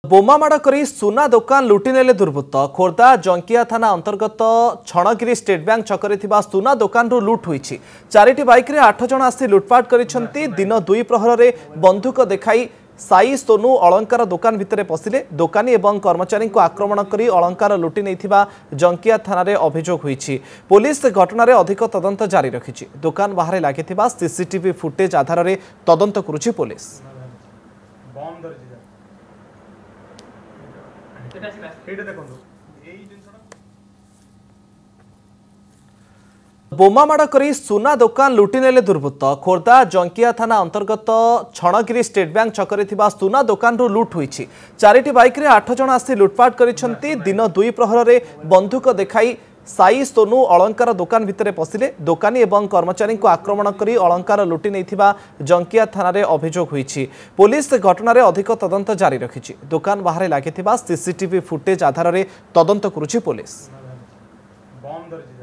बोमामाड़ करी सुना दुकान लुटि नेले दुर्बृत्त खोर्धा जंकिया थाना अंतर्गत छणगिरी स्टेट बैंक छकरे थिबा सुना दुकान रु लुट होईछि। 4टी बाइक रे 8 जण आसी लुटपाट करिसेंती। दिन 2 प्रहर रे बंदूक देखाई साई सोनू अलंकार दुकान भितरे पशिले। दुकानी एवं कर्मचारी को आक्रमण करी अलंकार लुटि नैथिबा जंकिया थाना रे अभियोग होईछि। पुलिस घटना रे अधिक तदंत जारी रखिछि। दुकान बाहर लागिथिबा सीसीटीवी फुटेज आधार रे तदंत करुछि पुलिस। बोमामाड़ करी सुना दुकान लुटि नेले दुर्बृत्त खोर्धा जंकिया थाना अंतर्गत छणगिरी स्टेट बैंक छकरे थिबा सुना दुकान रु लुट होईछि। 4टी बाइक रे 8 जण आसी लुटपाट करिसेंती। दिन 2 प्रहर रे बंदूक देखाई साई सोनू अलंकार दुकान भितरे पशिले। दुकानी एवं कर्मचारी को आक्रमण करी अलंकार लुटि नैथिबा जंकिया थाना रे अभियोग होईछि। पुलिस घटना रे अधिक तदंत जारी रखिछि। दुकान बाहर लागिथिबा सीसीटीवी फुटेज आधार रे तदंत करुछि पुलिस। बम धरिछि